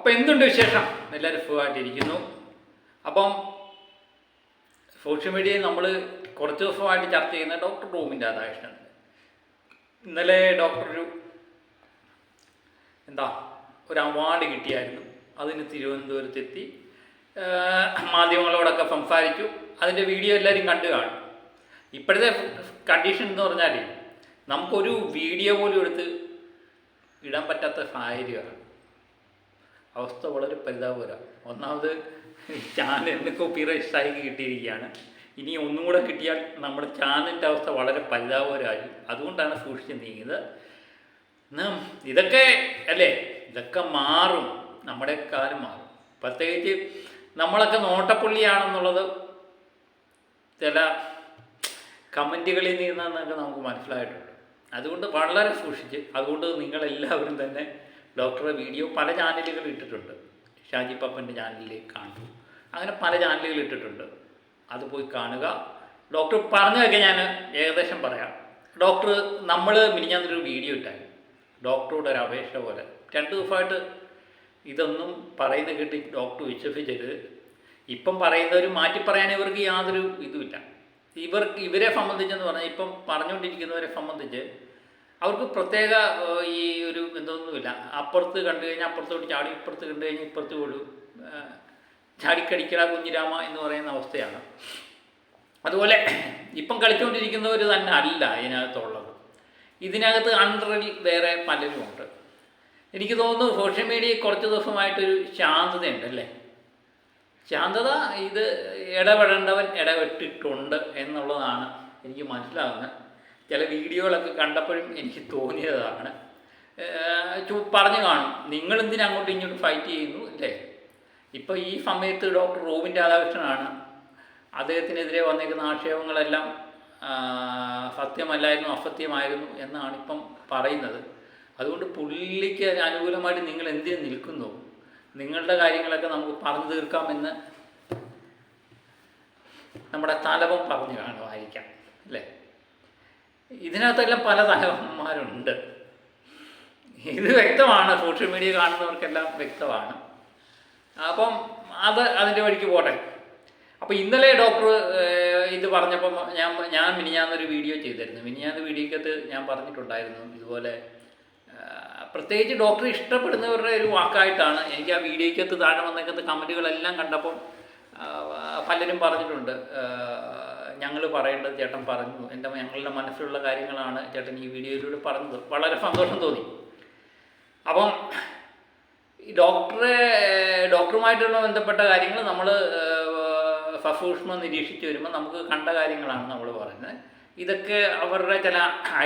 അപ്പോൾ എന്തുണ്ട് വിശേഷം? എല്ലാവരും സുഖമായിട്ടിരിക്കുന്നു. അപ്പം സോഷ്യൽ മീഡിയയിൽ നമ്മൾ കുറച്ച് ദിവസമായിട്ട് ചർച്ച ചെയ്യുന്ന ഡോക്ടർ റൂമിൻ്റെ രാധാകൃഷ്ണൻ. ഇന്നലെ ഡോക്ടർ ഒരു അവാർഡ് കിട്ടിയായിരുന്നു. അതിന് തിരുവനന്തപുരത്തെത്തി മാധ്യമങ്ങളോടൊക്കെ സംസാരിച്ചു. അതിൻ്റെ വീഡിയോ എല്ലാവരും കണ്ടു കാണും. ഇപ്പോഴത്തെ കണ്ടീഷൻ എന്ന് പറഞ്ഞാൽ നമുക്കൊരു വീഡിയോ പോലും എടുത്ത് ഇടാൻ പറ്റാത്ത സാഹചര്യമാണ്. അവസ്ഥ വളരെ പരിതാപകരമാണ്. ഒന്നാമത് ചാനലിന് കോപ്പിറൈറ്റ് സ്ട്രൈക്ക് കിട്ടിയിരിക്കുകയാണ്. ഇനി ഒന്നും കൂടെ കിട്ടിയാൽ നമ്മുടെ ചാനലിൻ്റെ അവസ്ഥ വളരെ പരിതാപകരമായി. അതുകൊണ്ടാണ് സൂക്ഷിച്ച് നീങ്ങിയത്. ഇതൊക്കെ അല്ലേ, ഇതൊക്കെ മാറും, നമ്മുടെ കാലം മാറും. പ്രത്യേകിച്ച് നമ്മളൊക്കെ നോട്ടപ്പുള്ളിയാണെന്നുള്ളത് ചില കമൻറ്റുകളിൽ നിന്നൊക്കെ നമുക്ക് മനസ്സിലായിട്ടുണ്ട്. അതുകൊണ്ട് വളരെ സൂക്ഷിച്ച്, അതുകൊണ്ട് നിങ്ങളെല്ലാവരും തന്നെ ഡോക്ടറുടെ വീഡിയോ പല ചാനലുകൾ ഇട്ടിട്ടുണ്ട്. ഷാജി പപ്പൻ്റെ ചാനലിൽ കാണും, അങ്ങനെ പല ചാനലുകൾ ഇട്ടിട്ടുണ്ട്. അത് പോയി കാണുക. ഡോക്ടർ പറഞ്ഞതൊക്കെ ഞാൻ ഏകദേശം പറയാം. ഡോക്ടർ നമ്മൾ മിനിഞ്ഞാന്നൊരു വീഡിയോ ഇട്ടായിരുന്നു. ഡോക്ടറുടെ ഒരു അപേക്ഷ പോലെ 2 ദിവസമായിട്ട് ഇതൊന്നും പറയുന്ന കേട്ട് ഡോക്ടർ വിശ്വസിച്ചത്. ഇപ്പം പറയുന്നവർ മാറ്റി പറയാൻ ഇവർക്ക് യാതൊരു ഇതുമില്ല. ഇവരെ സംബന്ധിച്ചെന്ന് പറഞ്ഞാൽ ഇപ്പം പറഞ്ഞുകൊണ്ടിരിക്കുന്നവരെ സംബന്ധിച്ച് അവർക്ക് പ്രത്യേക ഈ ഒരു എന്തൊന്നുമില്ല. അപ്പുറത്ത് കണ്ടു കഴിഞ്ഞാൽ അപ്പുറത്തോട്ട് ചാടി, ഇപ്പുറത്ത് കണ്ടു കഴിഞ്ഞാൽ ഇപ്പുറത്ത് പോലും ചാടിക്കടിക്കട കുഞ്ഞിരാമ എന്ന് പറയുന്ന അവസ്ഥയാണ്. അതുപോലെ ഇപ്പം കളിച്ചുകൊണ്ടിരിക്കുന്നവർ തന്നെ അല്ല ഇതിനകത്തുള്ളത്. ഇതിനകത്ത് അണ്ടറിൽ വേറെ പലരുമുണ്ട്. എനിക്ക് തോന്നുന്നു സോഷ്യൽ മീഡിയയിൽ കുറച്ച് ദിവസമായിട്ടൊരു ശാന്തതയുണ്ട് അല്ലേ. ശാന്തത, ഇത് ഇടപെടേണ്ടവൻ ഇടപെട്ടിട്ടുണ്ട് എന്നുള്ളതാണ് എനിക്ക് മനസ്സിലാകുന്നത്. ചില വീഡിയോകളൊക്കെ കണ്ടപ്പോഴും എനിക്ക് തോന്നിയതാണ്. പറഞ്ഞു കാണും, നിങ്ങളെന്തിനും അങ്ങോട്ടും ഇങ്ങോട്ടും ഫൈറ്റ് ചെയ്യുന്നു അല്ലേ. ഇപ്പോൾ ഈ സമയത്ത് ഡോക്ടർ റൂമിൻ രാധാകൃഷ്ണനാണ്. അദ്ദേഹത്തിനെതിരെ വന്നിരിക്കുന്ന ആക്ഷേപങ്ങളെല്ലാം സത്യമല്ലായിരുന്നു, അസത്യമായിരുന്നു എന്നാണ് ഇപ്പം പറയുന്നത്. അതുകൊണ്ട് പുള്ളിക്ക് അനുകൂലമായിട്ട് നിങ്ങൾ എന്തിനു നിൽക്കുന്നു, നിങ്ങളുടെ കാര്യങ്ങളൊക്കെ നമുക്ക് പറഞ്ഞു തീർക്കാമെന്ന് നമ്മുടെ തലവൻ പറഞ്ഞു കാണുമായിരിക്കാം അല്ലേ. ഇതിനകത്തെല്ലാം പല തലവന്മാരുണ്ട്. ഇത് വ്യക്തമാണ്, സോഷ്യൽ മീഡിയ കാണുന്നവർക്കെല്ലാം വ്യക്തമാണ്. അപ്പം അതിൻ്റെ വഴിക്ക് പോട്ടെ. അപ്പോൾ ഇന്നലെ ഡോക്ടർ ഇത് പറഞ്ഞപ്പം ഞാൻ മിനിഞ്ഞാന്നൊരു വീഡിയോ ചെയ്തിരുന്നു. മിനിഞ്ഞാന്ന് വീഡിയോക്കകത്ത് ഞാൻ പറഞ്ഞിട്ടുണ്ടായിരുന്നു ഇതുപോലെ. പ്രത്യേകിച്ച് ഡോക്ടർ ഇഷ്ടപ്പെടുന്നവരുടെ ഒരു വാക്കായിട്ടാണ് എനിക്ക് ആ വീഡിയോക്കകത്ത് താഴെ വന്നേക്കത്ത് കമൻറ്റുകളെല്ലാം കണ്ടപ്പം പലരും പറഞ്ഞിട്ടുണ്ട്, ഞങ്ങൾ പറയേണ്ടത് ചേട്ടൻ പറഞ്ഞു, ഞങ്ങളുടെ മനസ്സിലുള്ള കാര്യങ്ങളാണ് ചേട്ടൻ ഈ വീഡിയോയിലൂടെ പറഞ്ഞത്. വളരെ സന്തോഷം തോന്നി. അപ്പം ഡോക്ടറുമായിട്ടുള്ള ബന്ധപ്പെട്ട കാര്യങ്ങൾ നമ്മൾ സസൂക്ഷ്മം നിരീക്ഷിച്ച് വരുമ്പോൾ നമുക്ക് കണ്ട കാര്യങ്ങളാണ് നമ്മൾ പറയുന്നത്. ഇതൊക്കെ അവരുടെ ചില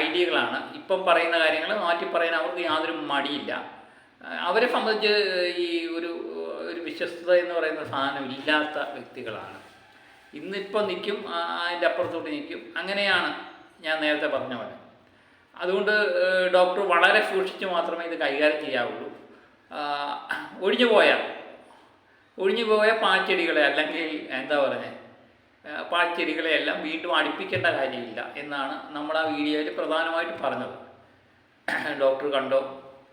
ഐഡിയകളാണ്. ഇപ്പം പറയുന്ന കാര്യങ്ങൾ മാറ്റി പറയാൻ അവർക്ക് യാതൊരു മടിയില്ല. അവരെ സംബന്ധിച്ച് ഈ ഒരു വിശ്വസ്തത എന്ന് പറയുന്ന സാധനം ഇല്ലാത്ത വ്യക്തികളാണ്. ഇന്നിപ്പം നിൽക്കും, അതിൻ്റെ അപ്പുറത്തോട്ട് നിൽക്കും. അങ്ങനെയാണ് ഞാൻ നേരത്തെ പറഞ്ഞ പോലെ. അതുകൊണ്ട് ഡോക്ടർ വളരെ സൂക്ഷിച്ച് മാത്രമേ ഇത് കൈകാര്യം ചെയ്യാവുള്ളൂ. ഒഴിഞ്ഞു പോയ പാഴ്ചെടികളെ, അല്ലെങ്കിൽ പാഴ്ചെടികളെ എല്ലാം വീണ്ടും അടുപ്പിക്കേണ്ട കാര്യമില്ല എന്നാണ് നമ്മൾ ആ വീഡിയോയിൽ പ്രധാനമായിട്ട് പറഞ്ഞത്. ഡോക്ടർ കണ്ടോ,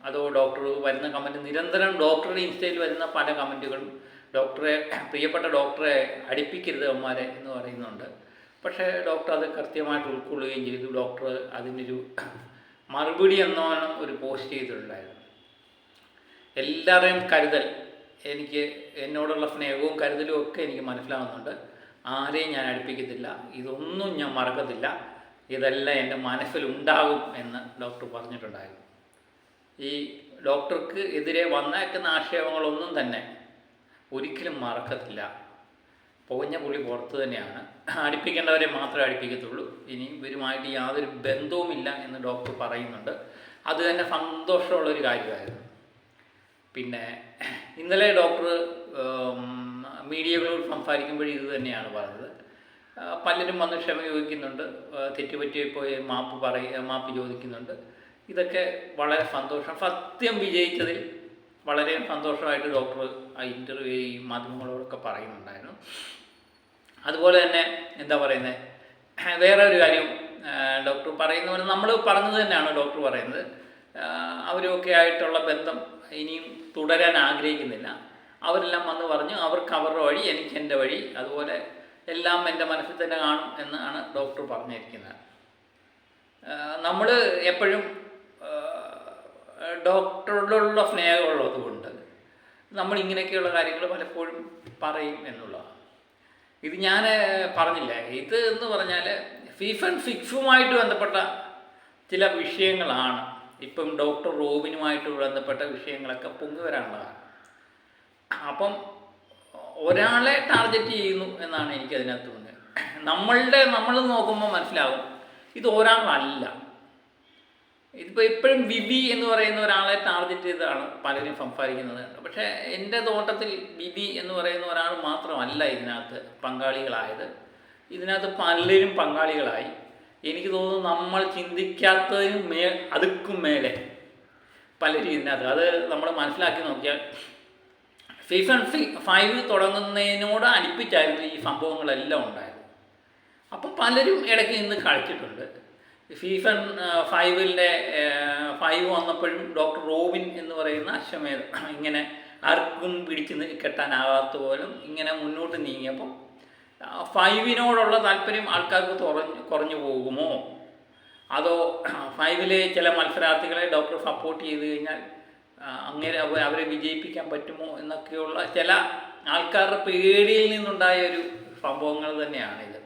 അതോ ഡോക്ടർ വരുന്ന കമൻറ്റ്, നിരന്തരം ഡോക്ടറുടെ ഇൻസ്റ്റയിൽ വരുന്ന പല കമൻറ്റുകളും പ്രിയപ്പെട്ട ഡോക്ടറെ അടുപ്പിക്കരുത് അവന്മാരെ എന്ന് പറയുന്നുണ്ട്. പക്ഷേ ഡോക്ടർ അത് കൃത്യമായിട്ട് ഉൾക്കൊള്ളുകയും ചെയ്തു. ഡോക്ടർ അതിനൊരു മറുപടി എന്നോണം ഒരു പോസ്റ്റ് ചെയ്തിട്ടുണ്ടായിരുന്നു. എല്ലാവരെയും കരുതൽ, എന്നോടുള്ള സ്നേഹവും കരുതലും ഒക്കെ എനിക്ക് മനസ്സിലാവുന്നുണ്ട്. ആരെയും ഞാൻ അടുപ്പിക്കത്തില്ല, ഇതൊന്നും ഞാൻ മറക്കത്തില്ല, ഇതെല്ലാം എൻ്റെ മനസ്സിലുണ്ടാകും എന്ന് ഡോക്ടർ പറഞ്ഞിട്ടുണ്ടായിരുന്നു. ഈ ഡോക്ടർക്ക് എതിരെ വന്നേക്കുന്ന ആക്ഷേപങ്ങളൊന്നും തന്നെ ഒരിക്കലും മറക്കത്തില്ല. പുകഞ്ഞ പുള്ളി പുറത്ത് തന്നെയാണ്. അടുപ്പിക്കേണ്ടവരെ മാത്രമേ അടുപ്പിക്കത്തുള്ളൂ. ഇനി ഇവരുമായിട്ട് യാതൊരു ബന്ധവുമില്ല എന്ന് ഡോക്ടർ പറയുന്നുണ്ട്. അത് തന്നെ സന്തോഷമുള്ളൊരു കാര്യമായിരുന്നു. പിന്നെ ഇന്നലെ ഡോക്ടർ മീഡിയകളോട് സംസാരിക്കുമ്പോഴും ഇത് തന്നെയാണ് പറഞ്ഞത്. പലരും വന്ന് ക്ഷമ ചോദിക്കുന്നുണ്ട്, തെറ്റുപറ്റിപ്പോയി മാപ്പ് ചോദിക്കുന്നുണ്ട്. ഇതൊക്കെ വളരെ സന്തോഷം. സത്യം വിജയിച്ചതിൽ വളരെ സന്തോഷമായിട്ട് ഡോക്ടർ ആ ഇൻ്റർവ്യൂ ഈ മാധ്യമങ്ങളോടൊക്കെ പറയുന്നുണ്ടായിരുന്നു. അതുപോലെ തന്നെ വേറെ ഒരു കാര്യം ഡോക്ടർ പറയുന്ന പോലെ നമ്മൾ പറഞ്ഞത് തന്നെയാണ് ഡോക്ടർ പറയുന്നത്. അവരൊക്കെ ആയിട്ടുള്ള ബന്ധം ഇനിയും തുടരാൻ ആഗ്രഹിക്കുന്നില്ല. അവരെല്ലാം വന്ന് പറഞ്ഞു അവർക്ക് അവരുടെ വഴി, എനിക്ക് എൻ്റെ വഴി, അതുപോലെ എല്ലാം എൻ്റെ മനസ്സിൽ തന്നെ കാണും എന്നാണ് ഡോക്ടർ പറഞ്ഞിരിക്കുന്നത്. നമ്മൾ എപ്പോഴും ഡോക്ടറോടുള്ള സ്നേഹമുള്ളത് കൊണ്ട് നമ്മൾ ഇങ്ങനെയൊക്കെയുള്ള കാര്യങ്ങൾ പലപ്പോഴും പറയും എന്നുള്ളതാണ്. ഇത് ഞാൻ പറഞ്ഞില്ല, ഇത് എന്ന് പറഞ്ഞാൽ ഫീഫൺ ഫിക്സുമായിട്ട് ബന്ധപ്പെട്ട ചില വിഷയങ്ങളാണ്. ഇപ്പം ഡോക്ടർ റോബിനുമായിട്ട് ബന്ധപ്പെട്ട വിഷയങ്ങളൊക്കെ പൊങ്ങി വരാനുള്ളതാണ്. അപ്പം ഒരാളെ ടാർഗറ്റ് ചെയ്യുന്നു എന്നാണ് എനിക്കതിനകത്ത് തോന്നുന്നത്. നമ്മൾ നോക്കുമ്പോൾ മനസ്സിലാകും ഇത് ഒരാളല്ല. ഇതിപ്പോൾ ഇപ്പോഴും വിവി എന്ന് പറയുന്ന ഒരാളെ ടാർഗറ്റ് ചെയ്താണ് പലരും സംസാരിക്കുന്നത്. പക്ഷേ എൻ്റെ തോട്ടത്തിൽ വിവി എന്ന് പറയുന്ന ഒരാൾ മാത്രമല്ല ഇതിനകത്ത് പങ്കാളികളായത്. ഇതിനകത്ത് പലരും പങ്കാളികളായി. എനിക്ക് തോന്നുന്നു നമ്മൾ ചിന്തിക്കാത്തതിനും അതുക്കും മേലെ പലരും ഇതിനകത്ത്. അത് നമ്മൾ മനസ്സിലാക്കി നോക്കിയാൽ സീസൺ 5 തുടങ്ങുന്നതിനോട് അടുപ്പിച്ചായിരുന്നു ഈ സംഭവങ്ങളെല്ലാം ഉണ്ടായത്. അപ്പം പലരും ഇടയ്ക്ക് നിന്ന് കളിച്ചിട്ടുണ്ട്. സീസൺ 5 വന്നപ്പോഴും ഡോക്ടർ റോബിൻ എന്ന് പറയുന്ന അശ്വമേധം ഇങ്ങനെ ആർക്കും പിടിച്ച് കെട്ടാനാകാത്ത പോലും ഇങ്ങനെ മുന്നോട്ട് നീങ്ങിയപ്പം 5 താല്പര്യം ആൾക്കാർക്ക് കുറഞ്ഞു പോകുമോ, അതോ 5 ചില മത്സരാർത്ഥികളെ ഡോക്ടർ സപ്പോർട്ട് ചെയ്ത് കഴിഞ്ഞാൽ അങ്ങനെ അവരെ വിജയിപ്പിക്കാൻ പറ്റുമോ എന്നൊക്കെയുള്ള ചില ആൾക്കാരുടെ പേടിയിൽ നിന്നുണ്ടായ ഒരു സംഭവങ്ങൾ തന്നെയാണിത്.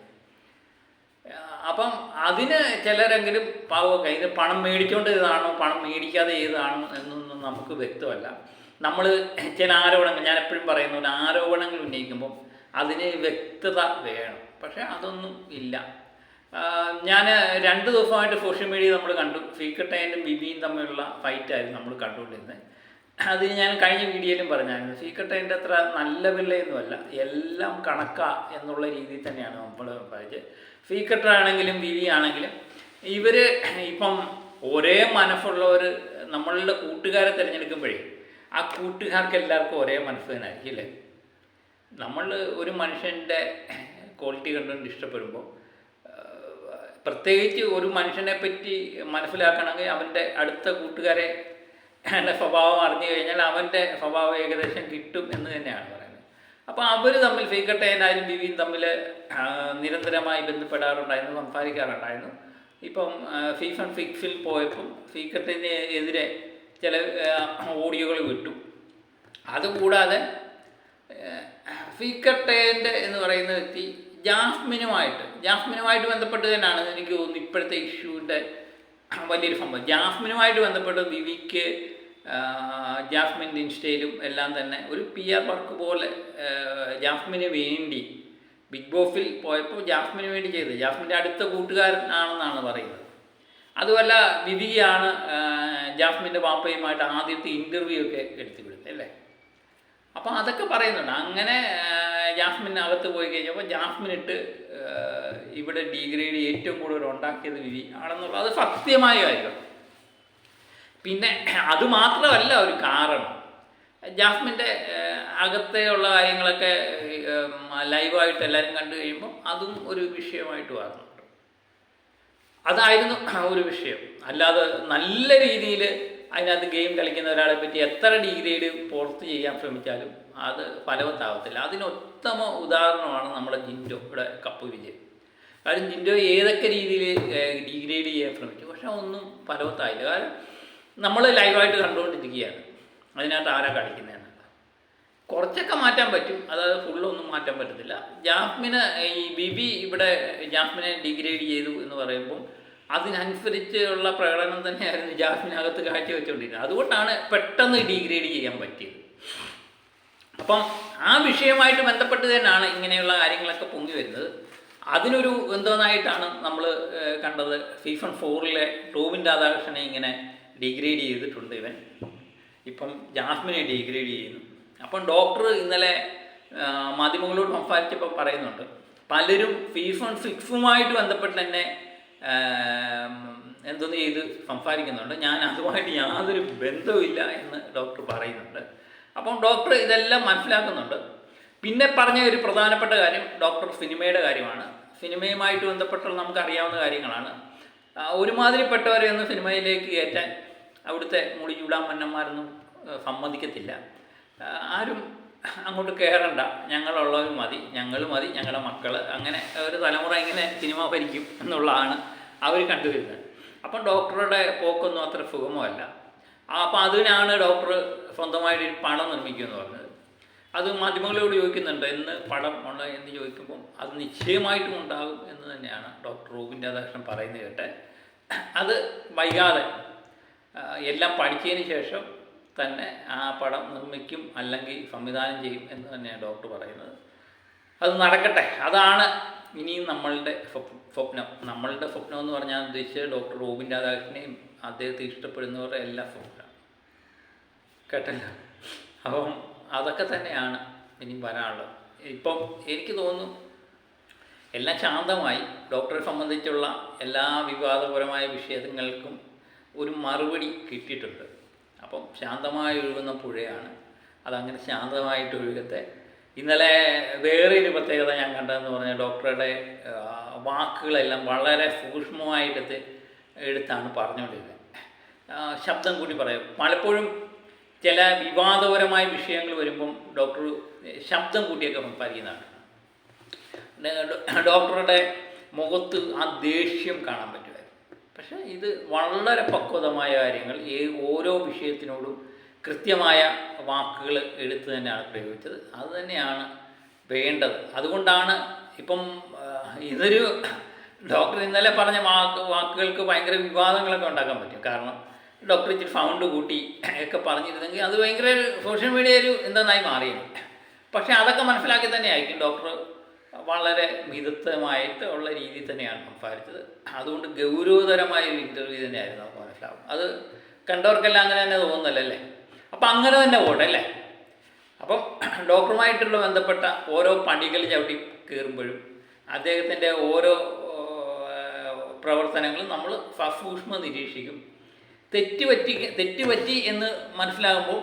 അപ്പം അതിന് ചിലരെങ്കിലും പാവമൊക്കെ ഇത് പണം മേടിച്ചുകൊണ്ട് ചെയ്തതാണോ പണം മേടിക്കാതെ ചെയ്തതാണോ എന്നൊന്നും നമുക്ക് വ്യക്തമല്ല. നമ്മൾ ചില ആരോപണങ്ങൾ, ഞാൻ എപ്പോഴും പറയുന്ന ആരോപണങ്ങൾ ഉന്നയിക്കുമ്പം അതിന് വ്യക്തത വേണം. പക്ഷേ അതൊന്നും ഇല്ല. ഞാൻ 2 ദിവസമായിട്ട് സോഷ്യൽ മീഡിയ നമ്മൾ കണ്ടു, സീക്രട്ടൈനും ബിബിയും തമ്മിലുള്ള ഫൈറ്റായിരുന്നു നമ്മൾ കണ്ടുകൊണ്ടിരുന്നത്. അത് ഞാൻ കഴിഞ്ഞ വീഡിയോയിലും പറഞ്ഞായിരുന്നു. സീക്രട്ടൈൻ്റെ അത്ര നല്ല പിള്ളയൊന്നുമല്ല, എല്ലാം കണക്കാ എന്നുള്ള രീതിയിൽ തന്നെയാണ് നമ്മൾ സംസാരിച്ചത്. സീക്രട്ടാണെങ്കിലും ബിബി ആണെങ്കിലും ഇവർ ഇപ്പം ഒരേ മനസ്സുള്ളവർ നമ്മളുടെ കൂട്ടുകാരെ തിരഞ്ഞെടുക്കുമ്പോഴേ ആ കൂട്ടുകാർക്ക് എല്ലാവർക്കും ഒരേ മനസ്സ് തന്നെ ആയിരിക്കും അല്ലേ. നമ്മൾ ഒരു മനുഷ്യൻ്റെ ക്വാളിറ്റി കണ്ടുകൊണ്ട് ഇഷ്ടപ്പെടുമ്പോൾ, പ്രത്യേകിച്ച് ഒരു മനുഷ്യനെ പറ്റി മനസ്സിലാക്കണമെങ്കിൽ അവൻ്റെ അടുത്ത കൂട്ടുകാരെ സ്വഭാവം അറിഞ്ഞു കഴിഞ്ഞാൽ അവൻ്റെ സ്വഭാവം ഏകദേശം കിട്ടും എന്ന് തന്നെയാണ് പറയുന്നത്. അപ്പോൾ അവർ തമ്മിൽ സീക്രട്ടൈനായാലും ബിബിയും തമ്മിൽ നിരന്തരമായി ബന്ധപ്പെടാറുണ്ടായിരുന്നു, സംസാരിക്കാറുണ്ടായിരുന്നു. ഇപ്പം സീസൺ 6 പോയപ്പം സീക്രട്ടിന് എതിരെ ചില ഓഡിയോകൾ വിട്ടു. അതുകൂടാതെ സീക്രട്ടൈൻ്റെ എന്ന് പറയുന്ന വ്യക്തി ജാസ്മിനുമായിട്ട് ബന്ധപ്പെട്ട് തന്നെയാണ് എനിക്ക് തോന്നുന്നു ഇപ്പോഴത്തെ ഇഷ്യൂവിൻ്റെ വലിയൊരു സംഭവം. ജാസ്മിനുമായിട്ട് ബന്ധപ്പെട്ട് ബിബിക്ക് ജാസ്മിൻ്റെ ഇൻസ്റ്റയിലും എല്ലാം തന്നെ ഒരു PR വർക്ക് പോലെ ജാസ്മിന് വേണ്ടി ബിഗ് ബോസിൽ പോയപ്പോൾ ജാസ്മിന് വേണ്ടി ചെയ്തത്. ജാസ്മിൻ്റെ അടുത്ത കൂട്ടുകാരനാണെന്നാണ് പറയുന്നത്. അതുമല്ല ബിബിയാണ് ജാസ്മിൻ്റെ വാപ്പയുമായിട്ട് ആദ്യത്തെ ഇൻ്റർവ്യൂ ഒക്കെ എടുത്തു വിടുന്നത് അല്ലേ. അപ്പോൾ അതൊക്കെ പറയുന്നുണ്ട്. അങ്ങനെ ജാസ്മിനകത്ത് പോയി കഴിഞ്ഞപ്പോൾ ജാസ്മിനിട്ട് ഇവിടെ ഡിഗ്രേഡ് ഏറ്റവും കൂടുതൽ ഉണ്ടാക്കിയത് ബിബി ആണെന്നുള്ളത് അത് സത്യമായ കാര്യമാണ്. പിന്നെ അതുമാത്രമല്ല ഒരു കാരണം, ജാസ്മിൻ്റെ അകത്തെയുള്ള കാര്യങ്ങളൊക്കെ ലൈവായിട്ട് എല്ലാവരും കണ്ടു കഴിയുമ്പോൾ അതും ഒരു വിഷയമായിട്ട് വരുന്നുണ്ട്. അതായിരുന്നു ഒരു വിഷയം. അല്ലാതെ നല്ല രീതിയിൽ അതിനകത്ത് ഗെയിം കളിക്കുന്ന ഒരാളെ പറ്റി എത്ര ഡിഗ്രേഡ് പുറത്ത് ചെയ്യാൻ ശ്രമിച്ചാലും അത് ഫലവത്താവത്തില്ല. അതിനൊത്തമ ഉദാഹരണമാണ് നമ്മുടെ ജിൻഡോയുടെ കപ്പ് വിജയം. കാര്യം ജിൻഡോ ഏതൊക്കെ രീതിയിൽ ഡിഗ്രേഡ് ചെയ്യാൻ ശ്രമിച്ചു, പക്ഷെ ഒന്നും ഫലവത്തായില്ല. കാരണം നമ്മൾ ലൈവായിട്ട് കണ്ടുകൊണ്ടിരിക്കുകയാണ് അതിനകത്ത് ആരാ കളിക്കുന്നതെന്ന്. കുറച്ചൊക്കെ മാറ്റാൻ പറ്റും, അതായത് ഫുള്ളൊന്നും മാറ്റാൻ പറ്റത്തില്ല. ജാസ്മിന് ഈ ബിബി ഇവിടെ ജാസ്മിനെ ഡിഗ്രേഡ് ചെയ്തു എന്ന് പറയുമ്പോൾ അതിനനുസരിച്ചുള്ള പ്രകടനം തന്നെയായിരുന്നു ജാസ്മിനകത്ത് കാഴ്ചവെച്ചുകൊണ്ടിരുന്നത്. അതുകൊണ്ടാണ് പെട്ടെന്ന് ഡിഗ്രേഡ് ചെയ്യാൻ പറ്റിയത്. അപ്പം ആ വിഷയമായിട്ട് ബന്ധപ്പെട്ട് തന്നെയാണ് ഇങ്ങനെയുള്ള കാര്യങ്ങളൊക്കെ പൊങ്ങി വരുന്നത്. അതിനൊരു എന്തോന്നായിട്ടാണ് നമ്മൾ കണ്ടത്. സീസൺ 4 റോബിൻ രാധാകൃഷ്ണനെ ഇങ്ങനെ ഡിഗ്രേഡ് ചെയ്തിട്ടുണ്ട് ഇവൻ, ഇപ്പം ജാസ്മിനെ ഡിഗ്രേഡ് ചെയ്യുന്നു. അപ്പം ഡോക്ടർ ഇന്നലെ മാധ്യമങ്ങളോട് സംസാരിച്ചപ്പോൾ പറയുന്നുണ്ട്, പലരും സീസൺ 6 ബന്ധപ്പെട്ട് തന്നെ എന്തോന്ന് ചെയ്ത് സംസാരിക്കുന്നുണ്ട്, ഞാൻ അതുമായിട്ട് യാതൊരു ബന്ധവുമില്ല എന്ന് ഡോക്ടർ പറയുന്നുണ്ട്. അപ്പം ഡോക്ടർ ഇതെല്ലാം മനസ്സിലാക്കുന്നുണ്ട്. പിന്നെ പറഞ്ഞ ഒരു പ്രധാനപ്പെട്ട കാര്യം ഡോക്ടർ സിനിമയുടെ കാര്യമാണ്. സിനിമയുമായിട്ട് ബന്ധപ്പെട്ടുള്ള നമുക്കറിയാവുന്ന കാര്യങ്ങളാണ്. ഒരുമാതിരിപ്പെട്ടവരെ ഒന്ന് സിനിമയിലേക്ക് കയറ്റാൻ അവിടുത്തെ മുടി ചൂടാൻ മന്നന്മാരൊന്നും സമ്മതിക്കത്തില്ല. ആരും അങ്ങോട്ട് കയറണ്ട, ഞങ്ങളുള്ളവർ മതി, ഞങ്ങൾ മതി, ഞങ്ങളുടെ മക്കൾ, അങ്ങനെ ഒരു തലമുറ ഇങ്ങനെ സിനിമ ഭരിക്കും എന്നുള്ളതാണ് അവർ കണ്ടുവരുന്നത്. അപ്പം ഡോക്ടറുടെ പോക്കൊന്നും അത്ര സുഗമമല്ല. അപ്പം അതിനാണ് ഡോക്ടർ സ്വന്തമായിട്ട് പടം നിർമ്മിക്കുമെന്ന് പറഞ്ഞത്. അത് മാധ്യമങ്ങളോട് ചോദിക്കുന്നുണ്ട് എന്ന് പടം ഉണ്ട് എന്ന് ചോദിക്കുമ്പം അത് നിശ്ചയമായിട്ടും ഉണ്ടാകും എന്ന് തന്നെയാണ് ഡോക്ടർ റൂബിൻ രാധാകൃഷ്ണൻ പറയുന്നത് കേട്ടെ. അത് വൈകാതെ എല്ലാം പഠിച്ചതിന് ശേഷം തന്നെ ആ പടം നിർമ്മിക്കും, അല്ലെങ്കിൽ സംവിധാനം ചെയ്യും എന്ന് തന്നെയാണ് ഡോക്ടർ പറയുന്നത്. അത് നടക്കട്ടെ, അതാണ് ഇനിയും നമ്മളുടെ സ്വപ്നം. നമ്മളുടെ സ്വപ്നം എന്ന് പറഞ്ഞാൽ ഉദ്ദേശിച്ചത് ഡോക്ടർ റൂബിൻ രാധാകൃഷ്ണനെയും അദ്ദേഹത്തെ ഇഷ്ടപ്പെടുന്നവരുടെ എല്ലാ സ്വപ്നം കേട്ടല്ലോ. അപ്പം അതൊക്കെ തന്നെയാണ് ഇനിയും വരാനുള്ളത്. ഇപ്പം എനിക്ക് തോന്നുന്നു എല്ലാം ശാന്തമായി. ഡോക്ടറെ സംബന്ധിച്ചുള്ള എല്ലാ വിവാദപരമായ വിഷയങ്ങൾക്കും ഒരു മറുപടി കിട്ടിയിട്ടുണ്ട്. അപ്പം ശാന്തമായി ഒഴുകുന്ന പുഴയാണ്, അതങ്ങനെ ശാന്തമായിട്ട് ഒഴുകത്തെ. ഇന്നലെ വേറൊരു പ്രത്യേകത ഞാൻ കണ്ടതെന്ന് പറഞ്ഞാൽ ഡോക്ടറുടെ വാക്കുകളെല്ലാം വളരെ സൂക്ഷ്മമായിട്ട് എടുത്താണ് പറഞ്ഞുകൊണ്ടിരുന്നത്. ശബ്ദം കൂടി പറയും. പലപ്പോഴും ചില വിവാദപരമായ വിഷയങ്ങൾ വരുമ്പം ഡോക്ടർ ശബ്ദം കൂട്ടിയൊക്കെ സംസാരിക്കുന്നതാണ്. ഡോക്ടറുടെ മുഖത്ത് ആ ദേഷ്യം കാണാൻ പറ്റുമായിരുന്നു. പക്ഷേ ഇത് വളരെ പക്വതമായ കാര്യങ്ങൾ, ഓരോ വിഷയത്തിനോടും കൃത്യമായ വാക്കുകൾ എടുത്ത് തന്നെയാണ് പ്രയോഗിച്ചത്. അത് തന്നെയാണ് വേണ്ടത്. അതുകൊണ്ടാണ് ഇപ്പം ഇതൊരു ഡോക്ടർ ഇന്നലെ പറഞ്ഞ വാക്കുകൾക്ക് ഭയങ്കര വിവാദങ്ങളൊക്കെ ഉണ്ടാക്കാൻ പറ്റും. കാരണം ഡോക്ടർ ഇച്ചിരി സൗണ്ട് കൂട്ടി ഒക്കെ പറഞ്ഞിരുന്നെങ്കിൽ അത് ഭയങ്കര സോഷ്യൽ മീഡിയ ഒരു എന്തായി മാറിയിരുന്നു. പക്ഷേ അതൊക്കെ മനസ്സിലാക്കി തന്നെ ആയിരിക്കും ഡോക്ടർ വളരെ മിതത്വമായിട്ട് ഉള്ള രീതിയിൽ തന്നെയാണ് സംസാരിച്ചത്. അതുകൊണ്ട് ഗൗരവതരമായ ഒരു ഇൻ്റർവ്യൂ തന്നെയായിരുന്നു നമുക്ക് മനസ്സിലാവും. അത് കണ്ടവർക്കെല്ലാം അങ്ങനെ തന്നെ തോന്നുന്നല്ലേ. അപ്പം അങ്ങനെ തന്നെ പോട്ടെ അല്ലേ. അപ്പം ഡോക്ടറുമായിട്ടുള്ള ബന്ധപ്പെട്ട ഓരോ പടികൾ ചവിട്ടി കയറുമ്പോഴും അദ്ദേഹത്തിൻ്റെ ഓരോ പ്രവർത്തനങ്ങളും നമ്മൾ സസൂക്ഷ്മം നിരീക്ഷിക്കും. തെറ്റുപറ്റി എന്ന് മനസ്സിലാകുമ്പോൾ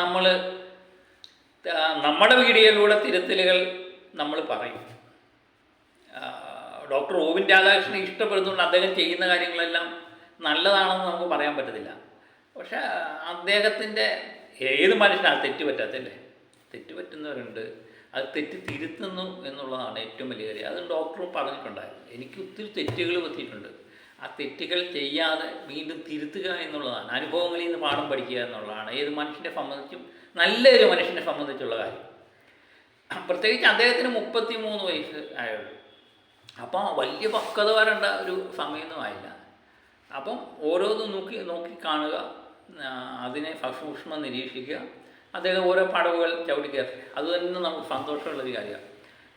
നമ്മൾ നമ്മുടെ വീഡിയോയിലൂടെ തിരുത്തലുകൾ നമ്മൾ പറയും. ഡോക്ടർ റൂബിൻ രാധാകൃഷ്ണനെ ഇഷ്ടപ്പെടുന്നുണ്ട്, അദ്ദേഹം ചെയ്യുന്ന കാര്യങ്ങളെല്ലാം നല്ലതാണെന്ന് നമുക്ക് പറയാൻ പറ്റത്തില്ല. പക്ഷേ അദ്ദേഹത്തിൻ്റെ ഏത് മനുഷ്യനാണ് തെറ്റുപറ്റാത്തല്ലേ? തെറ്റുപറ്റുന്നവരുണ്ട്, അത് തെറ്റ് തിരുത്തുന്നു എന്നുള്ളതാണ് ഏറ്റവും വലിയ കാര്യം. അത് ഡോക്ടറും പറഞ്ഞിട്ടുണ്ടായിരുന്നു. എനിക്ക് ഒത്തിരി തെറ്റുകൾ പറ്റിയിട്ടുണ്ട്, ആ തെറ്റുകൾ ചെയ്യാതെ വീണ്ടും തിരുത്തുക എന്നുള്ളതാണ്, അനുഭവങ്ങളിൽ നിന്ന് പാഠം പഠിക്കുക എന്നുള്ളതാണ് ഏത് മനുഷ്യനെ സംബന്ധിച്ചും നല്ലൊരു മനുഷ്യനെ സംബന്ധിച്ചുള്ള കാര്യം. പ്രത്യേകിച്ച് അദ്ദേഹത്തിന് 33 വയസ്സ് ആയുള്ളൂ. അപ്പം വലിയ പക്വത വരേണ്ട ഒരു സമയമൊന്നും ആയില്ല. അപ്പം ഓരോന്നും നോക്കി കാണുക, അതിനെ സസൂക്ഷ്മം നിരീക്ഷിക്കുക, അദ്ദേഹം ഓരോ പടവുകൾ ചവിട്ടിക്കയറി. അത് തന്നെ നമുക്ക് സന്തോഷമുള്ളൊരു കാര്യമാണ്.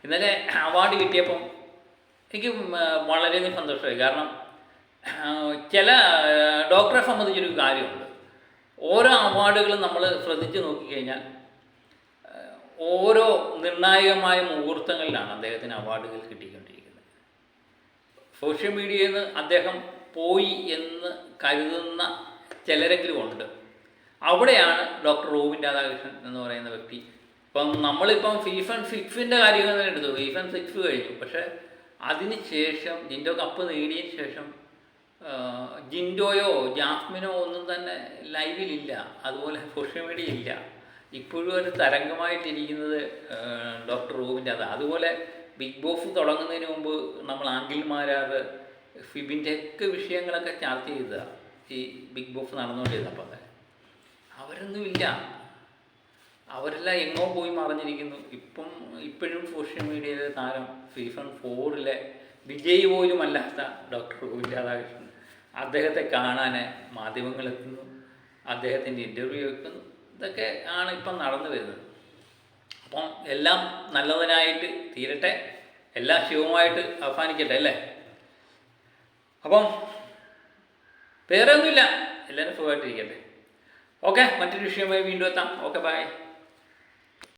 ഇന്നലെ അവാർഡ് കിട്ടിയപ്പം എനിക്ക് വളരെയധികം സന്തോഷമായി. കാരണം ചില ഡോക്ടറെ സംബന്ധിച്ചൊരു കാര്യമുണ്ട്. ഓരോ അവാർഡുകളും നമ്മൾ ശ്രദ്ധിച്ച് നോക്കിക്കഴിഞ്ഞാൽ ഓരോ നിർണായകമായ മുഹൂർത്തങ്ങളിലാണ് അദ്ദേഹത്തിന് അവാർഡുകൾ കിട്ടിക്കൊണ്ടിരിക്കുന്നത്. സോഷ്യൽ മീഡിയയിൽ നിന്ന് അദ്ദേഹം പോയി എന്ന് കരുതുന്ന ചിലരെങ്കിലും ഉണ്ട്. അവിടെയാണ് ഡോക്ടർ റൂബിൻ രാധാകൃഷ്ണൻ എന്ന് പറയുന്ന വ്യക്തി. ഇപ്പം നമ്മളിപ്പം സീസൺ 6 കാര്യം തന്നെ എടുത്തു. സീസൺ 6 കഴിഞ്ഞു. പക്ഷേ അതിന് ശേഷം ജിൻഡോ കപ്പ് നേടിയതിന് ശേഷം ജിൻഡോയോ ജാസ്മിനോ ഒന്നും തന്നെ ലൈവിലില്ല, അതുപോലെ സോഷ്യൽ മീഡിയ ഇല്ല. ഇപ്പോഴും ഒരു തരംഗമായിട്ടിരിക്കുന്നത് ഡോക്ടർ റൂബിൻ രാധ. അതുപോലെ ബിഗ് ബോസ് തുടങ്ങുന്നതിന് മുമ്പ് നമ്മൾ ആങ്കിൾമാരാറ് ഫിബിൻ്റെ ഒക്കെ വിഷയങ്ങളൊക്കെ ചർച്ച ചെയ്തതാണ് ഈ ബിഗ് ബോസ് നടന്നുകൊണ്ടിരുന്നപ്പോൾ. അവരൊന്നുമില്ല, അവരെല്ലാം എങ്ങോ പോയി മറിഞ്ഞിരിക്കുന്നു. ഇപ്പോഴും സോഷ്യൽ മീഡിയയിലെ താരം സീസൺ 4 വിജയ് പോലും അല്ലാത്ത ഡോക്ടർ റൂബിൻ രാധാകൃഷ്ണൻ അദ്ദേഹത്തെ കാണാൻ മാധ്യമങ്ങളെത്തുന്നു, അദ്ദേഹത്തിൻ്റെ ഇൻ്റർവ്യൂ വെക്കുന്നു. ഇതൊക്കെ ആണ് ഇപ്പം നടന്നു വരുന്നത്. അപ്പം എല്ലാം നല്ലതിനായിട്ട് തീരട്ടെ, എല്ലാം ശിവമായിട്ട് അവസാനിക്കട്ടെ അല്ലേ. അപ്പം വേറെ ഒന്നുമില്ല, എല്ലാവരും സുഖമായിട്ടിരിക്കട്ടെ. ഓക്കെ, മറ്റൊരു വിഷയമായി വീണ്ടും എത്താം. Okay, by.